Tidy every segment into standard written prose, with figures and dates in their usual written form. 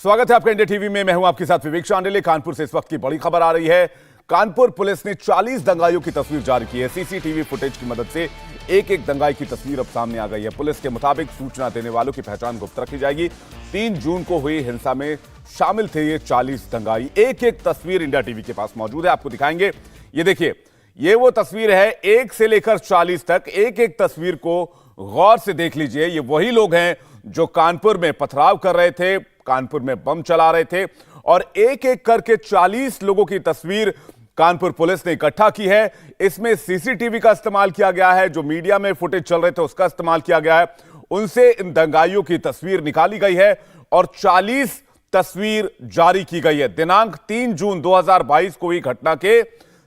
स्वागत है आपका इंडिया टीवी में। मैं हूं आपके साथ विवेक चांडिले। कानपुर से इस वक्त की बड़ी खबर आ रही है। कानपुर पुलिस ने 40 दंगाइयों की तस्वीर जारी की है। सीसीटीवी फुटेज की मदद से एक एक दंगाई की तस्वीर अब सामने आ गई है। पुलिस के मुताबिक सूचना देने वालों की पहचान गुप्त रखी जाएगी। 3 जून को हुई हिंसा में शामिल थे ये 40 दंगाई। एक एक तस्वीर इंडिया टीवी के पास मौजूद है, आपको दिखाएंगे। ये देखिए, ये वो तस्वीर है 1 से लेकर 40 तक। एक एक तस्वीर को गौर से देख लीजिए। ये वही लोग हैं जो कानपुर में पथराव कर रहे थे, कानपुर में बम चला रहे थे, और एक एक करके 40 लोगों की तस्वीर कानपुर पुलिस ने इकट्ठा की है। इसमें सीसीटीवी का इस्तेमाल किया गया है, जो मीडिया में फुटेज चल रहे थे उसका इस्तेमाल किया गया है। उनसे इन दंगाइयों की तस्वीर निकाली गई है और 40 तस्वीर जारी की गई है। दिनांक 3 जून 2022 को हुई घटना के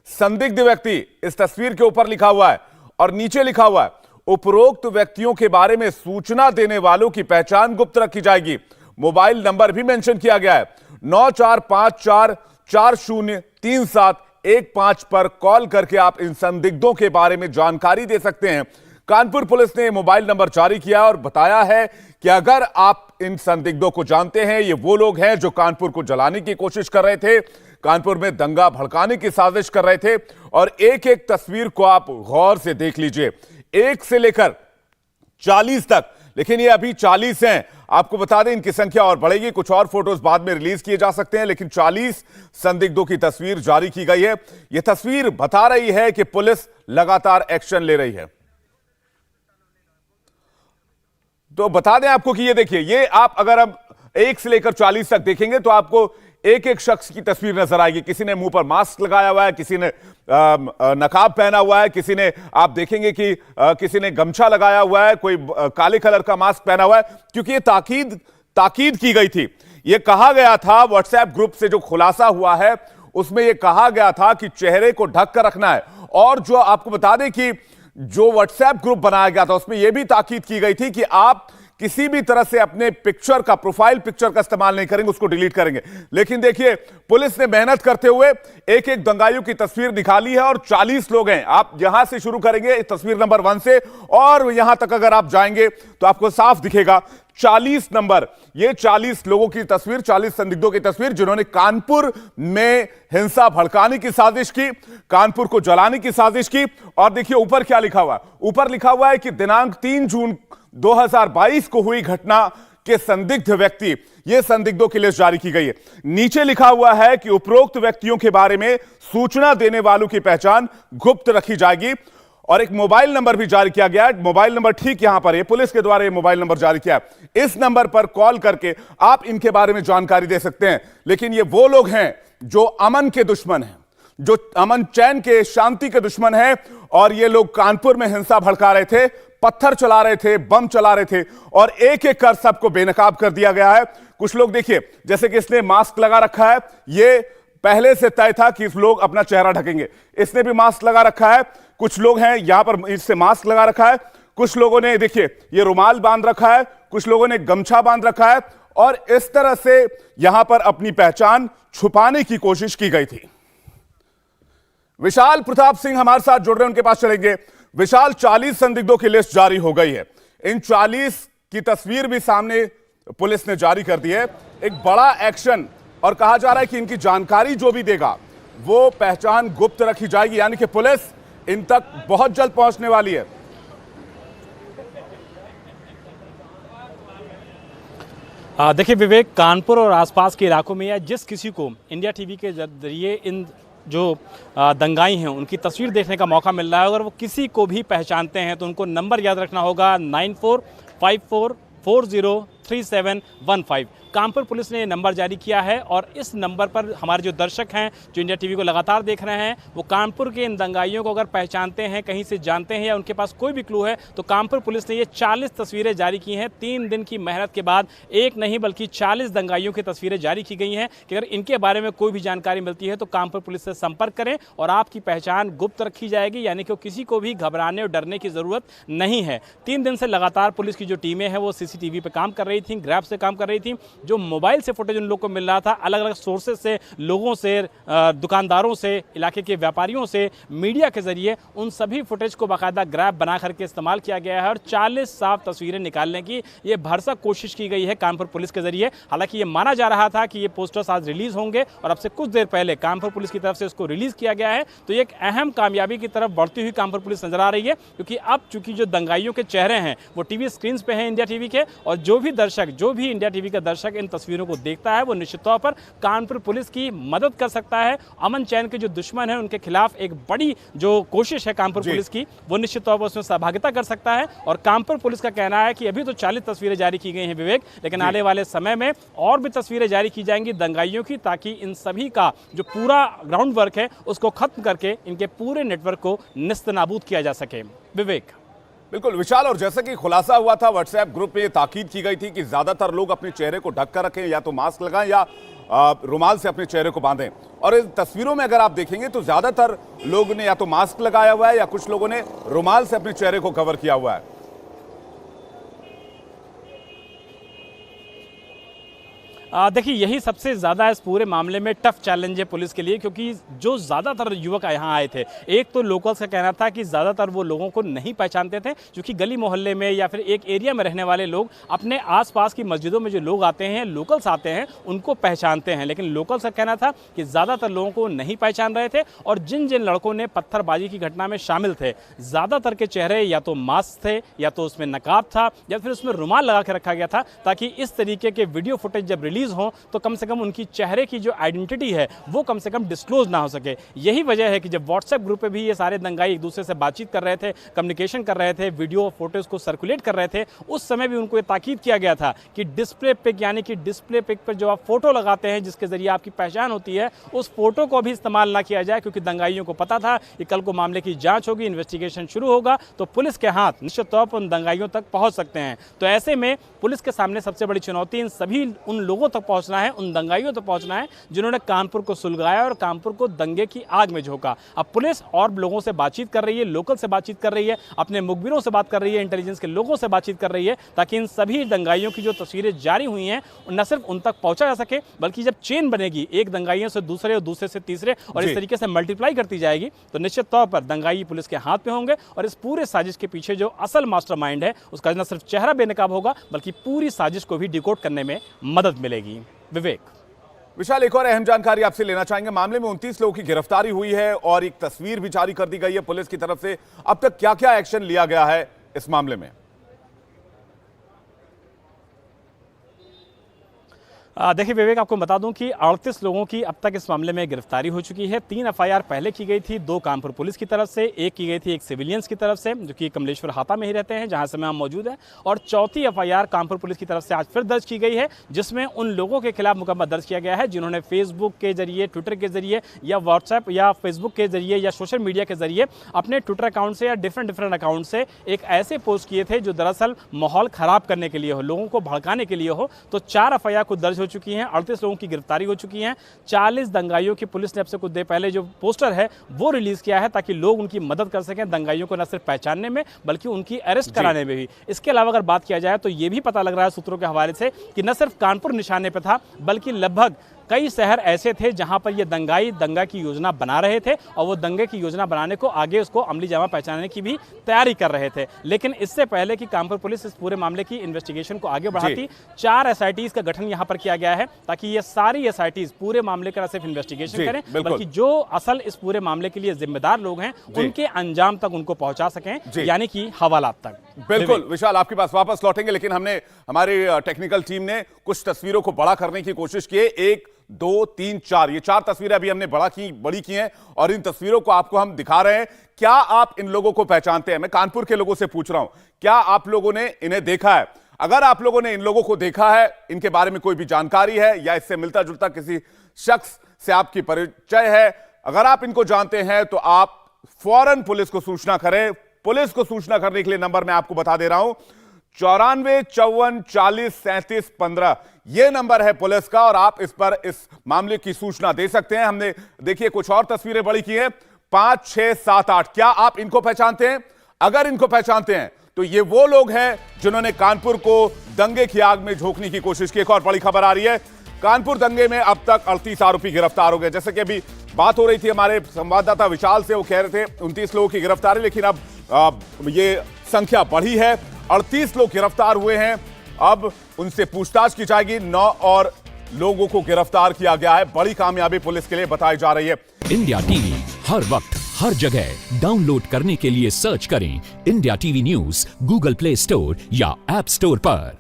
संदिग्ध व्यक्ति, इस तस्वीर के ऊपर लिखा हुआ है और नीचे लिखा हुआ है, उपरोक्त व्यक्तियों के बारे में सूचना देने वालों की पहचान गुप्त रखी जाएगी। मोबाइल नंबर भी मेंशन किया गया है। 9454403715 पर कॉल करके आप इन संदिग्धों के बारे में जानकारी दे सकते हैं। कानपुर पुलिस ने मोबाइल नंबर जारी किया और बताया है कि अगर आप इन संदिग्धों को जानते हैं, ये वो लोग हैं जो कानपुर को जलाने की कोशिश कर रहे थे, कानपुर में दंगा भड़काने की साजिश कर रहे थे। और एक एक तस्वीर को आप गौर से देख लीजिए, 1 से लेकर 40 तक। लेकिन ये अभी 40 हैं। आपको बता दें इनकी संख्या और बढ़ेगी, कुछ और फोटोज बाद में रिलीज किए जा सकते हैं, लेकिन 40 संदिग्धों की तस्वीर जारी की गई है। यह तस्वीर बता रही है कि पुलिस लगातार एक्शन ले रही है। तो बता दें आपको कि ये देखिए, ये आप अगर अब 1 से लेकर 40 तक देखेंगे तो आपको एक एक शख्स की तस्वीर नजर आएगी। किसी ने मुंह पर मास्क लगाया हुआ है, किसी ने नकाब पहना हुआ है, किसी ने, आप देखेंगे कि किसी ने गमछा लगाया हुआ है, कोई काले कलर का मास्क पहना हुआ है, क्योंकि ये ताकीद की गई थी। ये कहा गया था, व्हाट्सएप ग्रुप से जो खुलासा हुआ है उसमें यह कहा गया था कि चेहरे को ढक कर रखना है। और जो आपको बता दें कि जो व्हाट्सएप ग्रुप बनाया गया था उसमें यह भी ताकीद की गई थी कि आप किसी भी तरह से अपने पिक्चर का, प्रोफाइल पिक्चर का इस्तेमाल नहीं करेंगे, उसको डिलीट करेंगे। लेकिन देखिए, पुलिस ने मेहनत करते हुए एक एक दंगाइयों की तस्वीर निकाली है और 40 लोग हैं। आप यहां से शुरू करेंगे तस्वीर नंबर 1 से और यहां तक अगर आप जाएंगे तो आपको साफ दिखेगा 40 नंबर। ये 40 लोगों की तस्वीर, 40 संदिग्धों की तस्वीर जिन्होंने कानपुर में हिंसा भड़काने की साजिश की, कानपुर को जलाने की साजिश की। और देखिए ऊपर क्या लिखा हुआ है। ऊपर लिखा हुआ है कि दिनांक 3 जून 2022 को हुई घटना के संदिग्ध व्यक्ति, यह संदिग्धों की लिस्ट जारी की गई है। नीचे लिखा हुआ है कि उपरोक्त व्यक्तियों के बारे में सूचना देने वालों की पहचान गुप्त रखी जाएगी। और एक मोबाइल नंबर भी जारी किया गया है। मोबाइल नंबर ठीक यहां पर है, पुलिस के द्वारा यह मोबाइल नंबर जारी किया है। इस नंबर पर कॉल करके आप इनके बारे में जानकारी दे सकते हैं। लेकिन ये वो लोग हैं जो अमन के दुश्मन हैं, जो अमन चैन के, शांति के दुश्मन हैं। और ये लोग कानपुर में हिंसा भड़का रहे थे, पत्थर चला रहे थे, बम चला रहे थे और एक एक कर सबको बेनकाब कर दिया गया है। कुछ लोग देखिए, जैसे कि इसने मास्क लगा रखा है, ये पहले से तय था कि इस लोग अपना चेहरा ढकेंगे, इसने भी मास्क लगा रखा है। कुछ लोग हैं यहां पर इससे मास्क लगा रखा है, कुछ लोगों ने देखिए ये रुमाल बांध रखा है, कुछ लोगों ने गमछा बांध रखा है और इस तरह से यहां पर अपनी पहचान छुपाने की कोशिश की गई थी। विशाल प्रताप सिंह हमारे साथ जुड़ रहे हैं, उनके पास चलेंगे। विशाल, 40 संदिग्धों की लिस्ट जारी हो गई है, इन 40 की तस्वीर भी सामने पुलिस ने जारी कर दी है। एक बड़ा एक्शन, और कहा जा रहा है कि इनकी जानकारी जो भी देगा वो पहचान गुप्त रखी जाएगी, यानी कि पुलिस इन तक बहुत जल्द पहुंचने वाली है। देखिए विवेक, कानपुर और आसपास के इलाकों में या जिस किसी को इंडिया टीवी के जरिए इन जो दंगाई हैं उनकी तस्वीर देखने का मौका मिल रहा है, अगर वो किसी को भी पहचानते हैं तो उनको नंबर याद रखना होगा 9454403715। कानपुर पुलिस ने ये नंबर जारी किया है और इस नंबर पर हमारे जो दर्शक हैं जो इंडिया टीवी को लगातार देख रहे हैं, वो कानपुर के इन दंगाइयों को अगर पहचानते हैं, कहीं से जानते हैं या उनके पास कोई भी क्लू है, तो कानपुर पुलिस ने ये 40 तस्वीरें जारी की हैं। 3 दिन की मेहनत के बाद एक नहीं बल्कि 40 दंगाइयों की तस्वीरें जारी की गई हैं कि अगर इनके बारे में कोई भी जानकारी मिलती है तो कानपुर पुलिस से संपर्क करें और आपकी पहचान गुप्त रखी जाएगी, यानी कि किसी को भी घबराने और डरने की ज़रूरत नहीं है। 3 दिन से लगातार पुलिस की जो टीमें हैं वो सीसीटीवी पर काम कर रही रही थी, ग्रैब से काम कर रही थी। जो मोबाइल से फुटेज उन लोग को मिल रहा था, अलग अलग सोर्सेज से, लोगों से, दुकानदारों से, इलाके के व्यापारियों से, मीडिया के जरिए, उन सभी फुटेज को बाकायदा ग्रैब बना करके इस्तेमाल किया गया है और 40 साफ तस्वीरें निकालने की ये भरसक कोशिश की गई है कानपुर पुलिस के जरिए। हालांकि ये माना जा रहा था कि ये पोस्टर्स आज रिलीज होंगे और अब से कुछ देर पहले कानपुर पुलिस की तरफ से इसको रिलीज किया गया है। तो ये एक अहम कामयाबी की तरफ बढ़ती हुई कानपुर पुलिस नजर आ रही है, क्योंकि अब चूंकि जो दंगाइयों के चेहरे हैं वो टीवी स्क्रीन पे हैं इंडिया टीवी के, और जो भी इंडिया टीवी का दर्शक इन तस्वीरों को देखता है वो निश्चित तौर पर कानपुर पुलिस की मदद कर सकता है। अमन चैन के जो दुश्मन हैं उनके खिलाफ एक बड़ी जो कोशिश है कानपुर पुलिस की, वो निश्चित तौर पर उसमें सहभागिता कर सकता है। और कानपुर पुलिस का कहना है कि अभी तो 40 तस्वीरें जारी की गई हैं विवेक, लेकिन आने वाले समय में और भी तस्वीरें जारी की जाएंगी दंगाइयों की, ताकि इन सभी का जो पूरा ग्राउंड वर्क है उसको खत्म करके इनके पूरे नेटवर्क को निस्तनाबूद किया जा सके। विवेक। बिल्कुल विशाल, और जैसा कि खुलासा हुआ था व्हाट्सएप ग्रुप में, ये ताकीद की गई थी कि ज्यादातर लोग अपने चेहरे को ढक कर रखें, या तो मास्क लगाएं या रुमाल से अपने चेहरे को बांधें। और इन तस्वीरों में अगर आप देखेंगे तो ज्यादातर लोगों ने या तो मास्क लगाया हुआ है या कुछ लोगों ने रुमाल से अपने चेहरे को कवर किया हुआ है। देखिए, यही सबसे ज़्यादा इस पूरे मामले में टफ चैलेंज है पुलिस के लिए, क्योंकि जो ज़्यादातर युवक यहाँ आए थे, एक तो लोकल्स का कहना था कि ज़्यादातर वो लोगों को नहीं पहचानते थे, क्योंकि गली मोहल्ले में या फिर एक एरिया में रहने वाले लोग अपने आसपास की मस्जिदों में जो लोग आते हैं, लोकल्स आते हैं, उनको पहचानते हैं। लेकिन लोकल्स का कहना था कि ज़्यादातर लोगों को नहीं पहचान रहे थे, और जिन जिन लड़कों ने पत्थरबाजी की घटना में शामिल थे, ज़्यादातर के चेहरे या तो मास्क थे, या तो उसमें नकाब था, या फिर उसमें रुमाल लगा के रखा गया था, ताकि इस तरीके के वीडियो फुटेज जब रिलीज हो तो कम से कम उनकी चेहरे की जो आइडेंटिटी है वो कम से कम डिस्क्लोज ना हो सके। यही वजह है कि जब व्हाट्सएप ग्रुप पे भी ये सारे दंगाई एक दूसरे से बातचीत कर रहे थे, कम्युनिकेशन कर रहे थे, वीडियो फोटोज को सर्कुलेट कर रहे थे, उस समय भी उनको ये ताकीद किया गया था कि डिस्प्ले पिक, यानी कि डिस्प्ले पिक पर जो आप फोटो लगाते हैं जिसके जरिए आपकी पहचान होती है, उस फोटो को भी इस्तेमाल ना किया जाए, क्योंकि दंगाइयों को पता था कि कल को मामले की जांच होगी, इन्वेस्टिगेशन शुरू होगा, तो पुलिस के हाथ निश्चित तौर पर उन दंगाइयों तक पहुंच सकते हैं। तो ऐसे में पुलिस के सामने सबसे बड़ी चुनौती इन सभी उन लोगों तक पहुंचना है, उन दंगाइयों तक पहुंचना है जिन्होंने कानपुर को सुलगाया और कानपुर को दंगे की आग में झोंका। अब पुलिस और लोगों से बातचीत कर रही है, लोकल से बातचीत कर रही है, अपने मुखबिरों से बात कर रही है, इंटेलिजेंस के लोगों से बातचीत कर रही है, ताकि इन सभी दंगाइयों की जो तस्वीरें जारी हुई हैं न सिर्फ उन तक पहुंचा जा सके, बल्कि जब चेन बनेगी एक दंगाइयों से दूसरे और दूसरे से तीसरे और इस तरीके से मल्टीप्लाई करती जाएगी, तो निश्चित तौर पर दंगाई पुलिस के हाथ में होंगे और इस पूरे साजिश के पीछे जो असल मास्टरमाइंड है उसका न सिर्फ चेहरा बेनकाब होगा, बल्कि पूरी साजिश को भी डिकोड करने में मदद मिलेगी। विवेक। विशाल, एक और अहम जानकारी आपसे लेना चाहेंगे। मामले में 29 लोगों की गिरफ्तारी हुई है और एक तस्वीर भी जारी कर दी गई है पुलिस की तरफ से। अब तक क्या क्या एक्शन लिया गया है इस मामले में? देखिए विवेक, आपको बता दूं कि 38 लोगों की अब तक इस मामले में गिरफ्तारी हो चुकी है। 3 एफआईआर पहले की गई थी, 2 कानपुर पुलिस की तरफ से, एक की गई थी एक सिविलियंस की तरफ से जो कि कमलेश्वर हाता में ही रहते हैं जहां से हम मौजूद हैं, और चौथी एफआईआर कानपुर पुलिस की तरफ से आज फिर दर्ज की गई है, जिसमें उन लोगों के खिलाफ मुकदमा दर्ज किया गया है जिन्होंने फेसबुक के जरिए, ट्विटर के जरिए या व्हाट्सएप या फेसबुक के जरिए या सोशल मीडिया के जरिए अपने ट्विटर अकाउंट से या डिफरेंट अकाउंट से एक ऐसे पोस्ट किए थे जो दरअसल माहौल खराब करने के लिए हो, लोगों को भड़काने के लिए हो। तो 4 एफआईआर को दर्ज हो चुकी हैं, 38 लोगों की गिरफ्तारी हो चुकी है। 40 दंगाइयों की पुलिस ने अब से कुछ देर पहले जो पोस्टर है वो रिलीज किया है ताकि लोग उनकी मदद कर सकें दंगाइयों को न सिर्फ पहचानने में बल्कि उनकी अरेस्ट कराने में भी। इसके अलावा अगर बात किया जाए तो ये भी पता लग रहा है सूत्रों के हवाले से कि न सिर्फ कानपुर निशाने पर था बल्कि लगभग कई शहर ऐसे थे जहां पर ये दंगाई दंगा की योजना बना रहे थे और वो दंगे की योजना बनाने को आगे उसको अमली जामा पहचानने की भी तैयारी कर रहे थे। लेकिन इससे पहले कि कानपुर पुलिस इस पूरे मामले की इन्वेस्टिगेशन को आगे बढ़ाती, 4 एसआईटीज का गठन यहां पर किया गया है ताकि ये सारी एसआईटीज पूरे मामले का न सिर्फ इन्वेस्टिगेशन करें बल्कि जो असल इस पूरे मामले के लिए जिम्मेदार लोग हैं उनके अंजाम तक उनको पहुंचा सकें, यानी कि हवालात तक। बिल्कुल विशाल, आपके पास वापस लौटेंगे, लेकिन हमने हमारी टेक्निकल टीम ने कुछ तस्वीरों को बड़ा करने की कोशिश की है। 1, 2, 3, 4 ये 4 तस्वीरें अभी हमने बड़ी की हैं और इन तस्वीरों को आपको हम दिखा रहे हैं। क्या आप इन लोगों को पहचानते हैं? मैं कानपुर के लोगों से पूछ रहा हूं, क्या आप लोगों ने इन्हें देखा है? अगर आप लोगों ने इन लोगों को देखा है, इनके बारे में कोई भी जानकारी है या इससे मिलता जुलता किसी शख्स से आपकी परिचय है, अगर आप इनको जानते हैं तो आप फौरन पुलिस को सूचना करें। पुलिस को सूचना करने के लिए नंबर मैं आपको बता दे रहा हूं, 94 54 40 37 15 ये नंबर है पुलिस का और आप इस पर इस मामले की सूचना दे सकते हैं। हमने देखिए कुछ और तस्वीरें बड़ी की हैं, 5, 6, 7, 8। क्या आप इनको पहचानते हैं? अगर इनको पहचानते हैं तो ये वो लोग हैं जिन्होंने कानपुर को दंगे की आग में झोंकने की कोशिश की। एक और बड़ी खबर आ रही है, कानपुर दंगे में अब तक 38 आरोपी गिरफ्तार हो गए। जैसे कि अभी बात हो रही थी हमारे संवाददाता विशाल से, वो कह रहे थे 29 लोगों की गिरफ्तारी, लेकिन अब ये संख्या बढ़ी है, 38 लोग गिरफ्तार हुए हैं। अब उनसे पूछताछ की जाएगी। 9 और लोगों को गिरफ्तार किया गया है। बड़ी कामयाबी पुलिस के लिए बताई जा रही है। इंडिया टीवी हर वक्त हर जगह डाउनलोड करने के लिए सर्च करें India TV news Google play store या ऐप स्टोर पर।